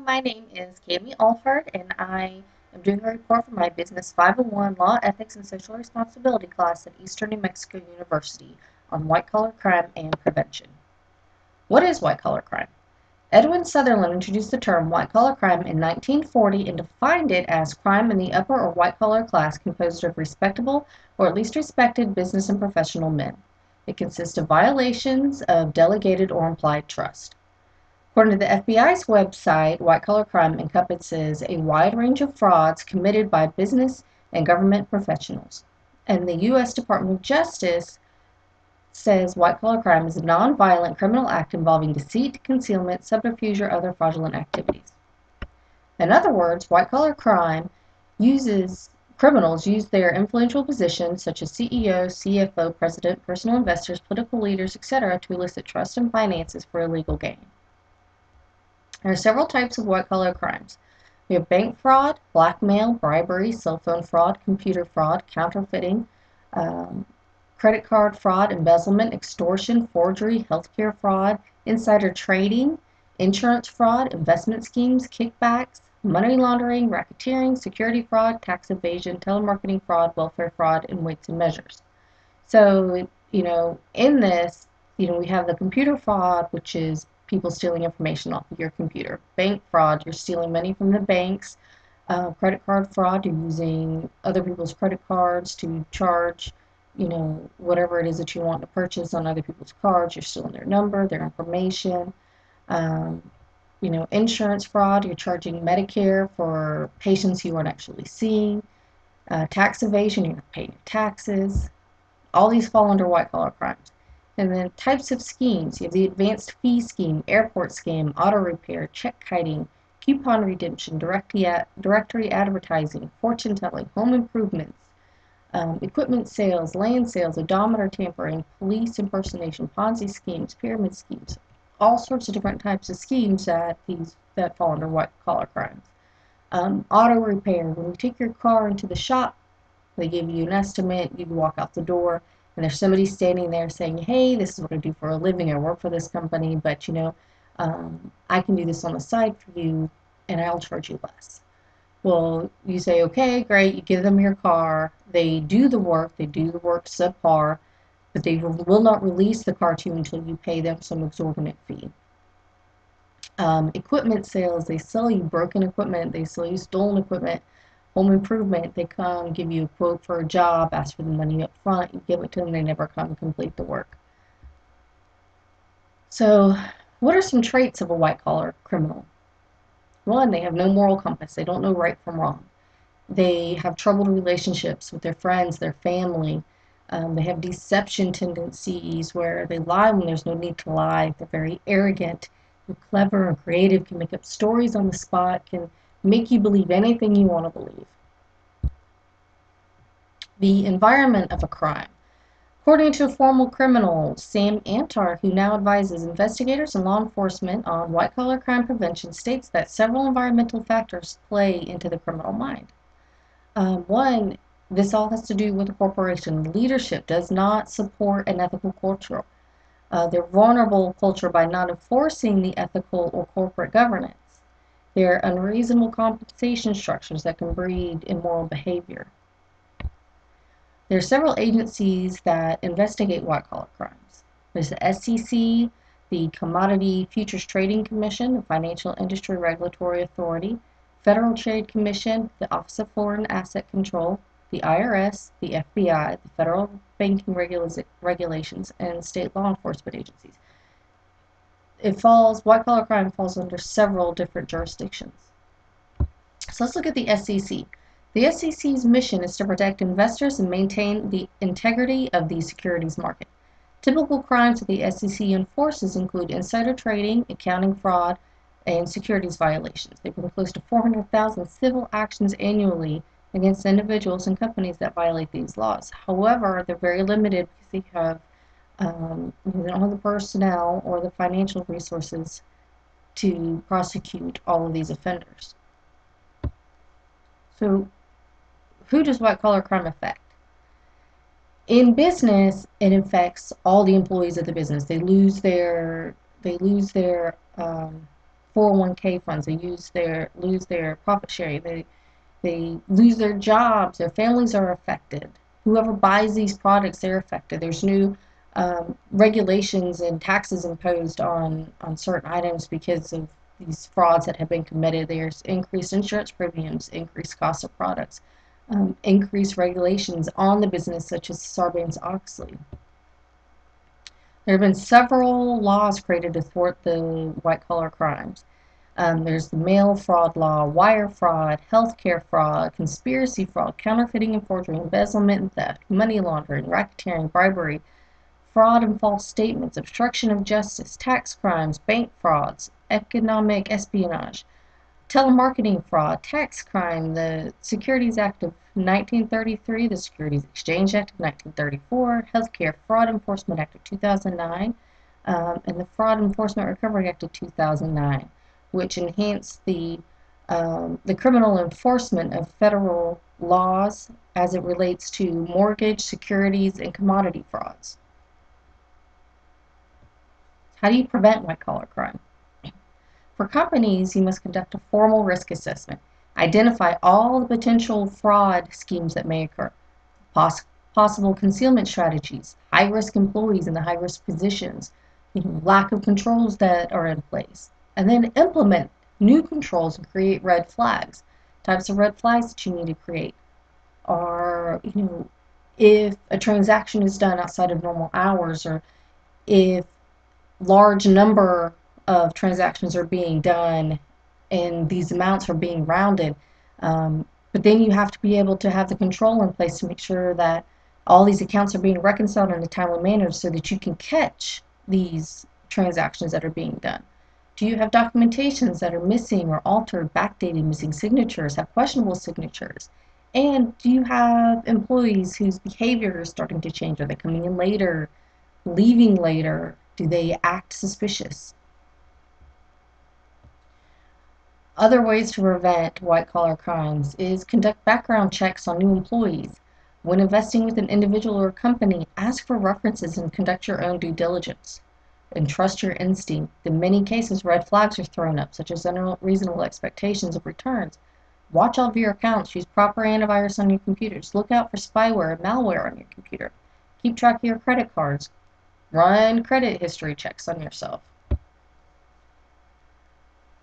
my name is Cami Alford, and I am doing a report for my Business 501 Law, Ethics, and Social Responsibility class at Eastern New Mexico University on white-collar crime and prevention. What is white-collar crime? Edwin Sutherland introduced the term white-collar crime in 1940 and defined it as crime in the upper or white-collar class composed of respectable or at least respected business and professional men. It consists of violations of delegated or implied trust. According to the FBI's website, white-collar crime encompasses a wide range of frauds committed by business and government professionals. And the U.S. Department of Justice says white-collar crime is a non-violent criminal act involving deceit, concealment, subterfuge, or other fraudulent activities. In other words, white-collar crime criminals use their influential positions such as CEO, CFO, president, personal investors, political leaders, etc. to elicit trust and finances for illegal gain. There are several types of white-collar crimes. We have bank fraud, blackmail, bribery, cell phone fraud, computer fraud, counterfeiting, credit card fraud, embezzlement, extortion, forgery, healthcare fraud, insider trading, insurance fraud, investment schemes, kickbacks, money laundering, racketeering, security fraud, tax evasion, telemarketing fraud, welfare fraud, and weights and measures. So, in this, we have the computer fraud, which is people stealing information off of your computer. Bank fraud, you're stealing money from the banks. Credit card fraud, you're using other people's credit cards to charge, whatever it is that you want to purchase on other people's cards. You're stealing their number, their information. Insurance fraud, you're charging Medicare for patients you aren't actually seeing. Tax evasion, you're not paying your taxes. All these fall under white-collar crimes. And then types of schemes. You have the advanced fee scheme, airport scam, auto repair, check kiting, coupon redemption, directory advertising, fortune telling, home improvements, equipment sales, land sales, odometer tampering, police impersonation, Ponzi schemes, pyramid schemes. All sorts of different types of schemes that fall under white-collar crimes. Auto repair. When you take your car into the shop, they give you an estimate, you walk out the door, and there's somebody standing there saying, hey, this is what I do for a living, I work for this company, but I can do this on the side for you, and I'll charge you less. Well, you say, okay, great, you give them your car, they do the work subpar, but they will not release the car to you until you pay them some exorbitant fee. Equipment sales, they sell you broken equipment, they sell you stolen equipment. Home improvement, they come, give you a quote for a job, ask for the money up front, you give it to them, they never come and complete the work. So, what are some traits of a white-collar criminal? One, they have no moral compass. They don't know right from wrong. They have troubled relationships with their friends, their family. They have deception tendencies where they lie when there's no need to lie. They're very arrogant, they're clever and creative, can make up stories on the spot, can make you believe anything you want to believe. The environment of a crime. According to a former criminal, Sam Antar, who now advises investigators and law enforcement on white-collar crime prevention, states that several environmental factors play into the criminal mind. One, this all has to do with the corporation. Leadership does not support an ethical culture. They're vulnerable culture by not enforcing the ethical or corporate governance. There are unreasonable compensation structures that can breed immoral behavior. There are several agencies that investigate white-collar crimes. There's the SEC, the Commodity Futures Trading Commission, the Financial Industry Regulatory Authority, Federal Trade Commission, the Office of Foreign Asset Control, the IRS, the FBI, the Federal Banking Regulations, and state law enforcement agencies. White-collar crime falls under several different jurisdictions. So let's look at the SEC. The SEC's mission is to protect investors and maintain the integrity of the securities market. Typical crimes that the SEC enforces include insider trading, accounting fraud, and securities violations. They bring close to 400,000 civil actions annually against individuals and companies that violate these laws. However, they're very limited because they don't have the personnel or the financial resources to prosecute all of these offenders. So, who does white-collar crime affect? In business, it affects all the employees of the business. They lose their 401k funds. They lose their profit sharing. They lose their jobs. Their families are affected. Whoever buys these products, they're affected. There's new regulations and taxes imposed on certain items because of these frauds that have been committed. There's increased insurance premiums, increased cost of products, increased regulations on the business, such as Sarbanes-Oxley. There have been several laws created to thwart the white-collar crimes. There's the mail fraud law, wire fraud, healthcare fraud, conspiracy fraud, counterfeiting and forgery, embezzlement and theft, money laundering, racketeering, bribery, fraud and false statements, obstruction of justice, tax crimes, bank frauds, economic espionage, telemarketing fraud, tax crime, the Securities Act of 1933, the Securities Exchange Act of 1934, Healthcare Fraud Enforcement Act of 2009, and the Fraud Enforcement Recovery Act of 2009, which enhanced the criminal enforcement of federal laws as it relates to mortgage, securities, and commodity frauds. How do you prevent white-collar crime? For companies, you must conduct a formal risk assessment. Identify all the potential fraud schemes that may occur, possible concealment strategies, high-risk employees in the high-risk positions, lack of controls that are in place, and then implement new controls and create red flags. Types of red flags that you need to create are, if a transaction is done outside of normal hours, or if large number of transactions are being done and these amounts are being rounded. But then you have to be able to have the control in place to make sure that all these accounts are being reconciled in a timely manner so that you can catch these transactions that are being done. Do you have documentations that are missing or altered, backdated, missing signatures, have questionable signatures? And do you have employees whose behavior is starting to change? Are they coming in later, leaving later? Do they act suspicious? Other ways to prevent white-collar crimes is conduct background checks on new employees. When investing with an individual or company, ask for references and conduct your own due diligence. And trust your instinct. In many cases, red flags are thrown up, such as unreasonable expectations of returns. Watch all of your accounts. Use proper antivirus on your computers. Look out for spyware and malware on your computer. Keep track of your credit cards. Run credit history checks on yourself.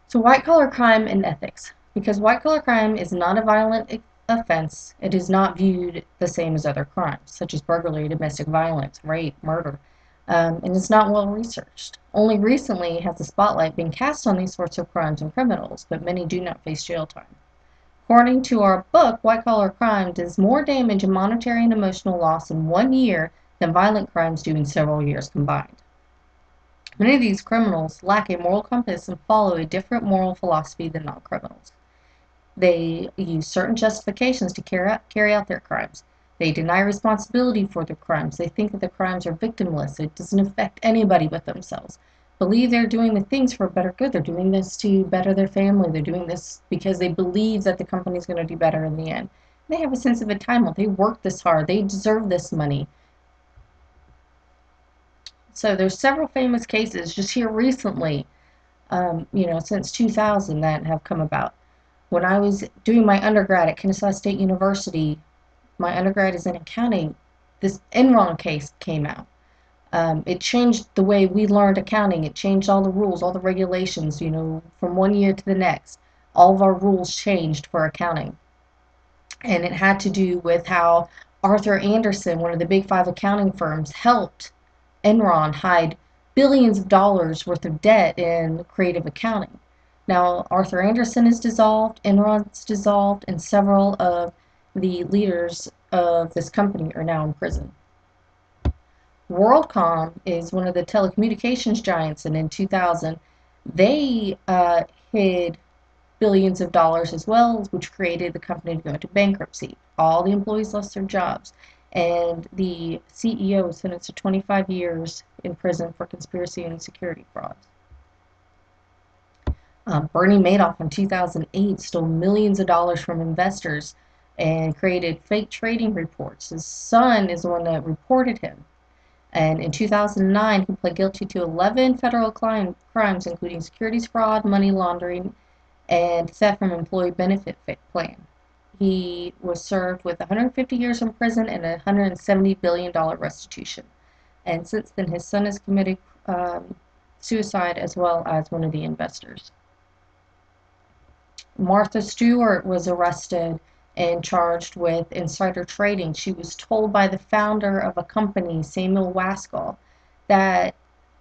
So white-collar crime and ethics. Because white-collar crime is not a violent offense, it is not viewed the same as other crimes, such as burglary, domestic violence, rape, murder, and it's not well researched. Only recently has the spotlight been cast on these sorts of crimes and criminals, but many do not face jail time. According to our book, white-collar crime does more damage in monetary and emotional loss in 1 year than violent crimes do in several years combined. Many of these criminals lack a moral compass and follow a different moral philosophy than non-criminals. They use certain justifications to carry out their crimes. They deny responsibility for their crimes. They think that the crimes are victimless. It doesn't affect anybody but themselves. Believe they're doing the things for a better good. They're doing this to better their family. They're doing this because they believe that the company's going to do better in the end. They have a sense of entitlement. They work this hard. They deserve this money. So there's several famous cases just here recently, since 2000 that have come about. When I was doing my undergrad at Kennesaw State University, my undergrad is in accounting, this Enron case came out. It changed the way we learned accounting. It changed all the rules, all the regulations, from 1 year to the next. All of our rules changed for accounting. And it had to do with how Arthur Andersen, one of the big 5 accounting firms, helped Enron hide billions of dollars worth of debt in creative accounting. Now, Arthur Andersen is dissolved, Enron's dissolved, and several of the leaders of this company are now in prison. Worldcom is one of the telecommunications giants, and in 2000, they hid billions of dollars as well, which created the company to go into bankruptcy. All the employees lost their jobs. And the CEO was sentenced to 25 years in prison for conspiracy and security fraud. Bernie Madoff in 2008 stole millions of dollars from investors and created fake trading reports. His son is the one that reported him. And in 2009, he pled guilty to 11 federal crimes, including securities fraud, money laundering, and theft from employee benefit plan. He was served with 150 years in prison and a $170 billion restitution. And since then, his son has committed suicide as well as one of the investors. Martha Stewart was arrested and charged with insider trading. She was told by the founder of a company, Samuel Waskell, that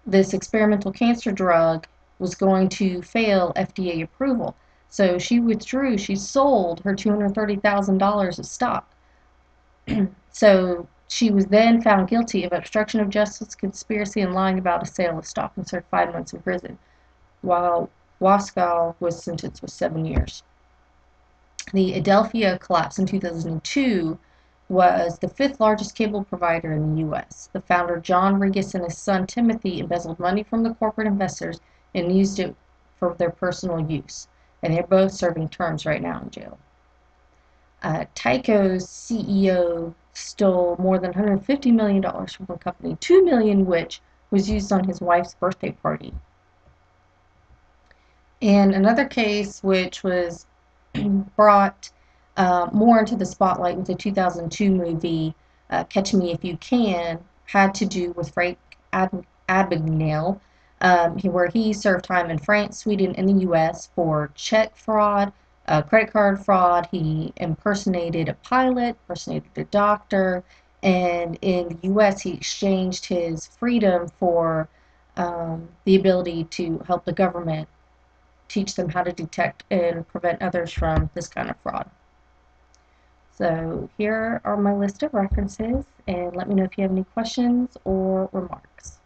this experimental cancer drug was going to fail FDA approval. So she withdrew. She sold her $230,000 of stock. So she was then found guilty of obstruction of justice, conspiracy, and lying about a sale of stock and served 5 months in prison, while Waskell was sentenced with 7 years. The Adelphia collapse in 2002 was the 5th largest cable provider in the U.S. The founder, John Regis, and his son, Timothy, embezzled money from the corporate investors and used it for their personal use. And they're both serving terms right now in jail. Tyco's CEO stole more than $150 million from the company, $2 million which was used on his wife's birthday party. And another case which was brought more into the spotlight with the 2002 movie Catch Me If You Can had to do with Frank Abagnale, where he served time in France, Sweden, and the U.S. for check fraud, credit card fraud. He impersonated a pilot, impersonated a doctor, and in the U.S. he exchanged his freedom for the ability to help the government teach them how to detect and prevent others from this kind of fraud. So here are my list of references, and let me know if you have any questions or remarks.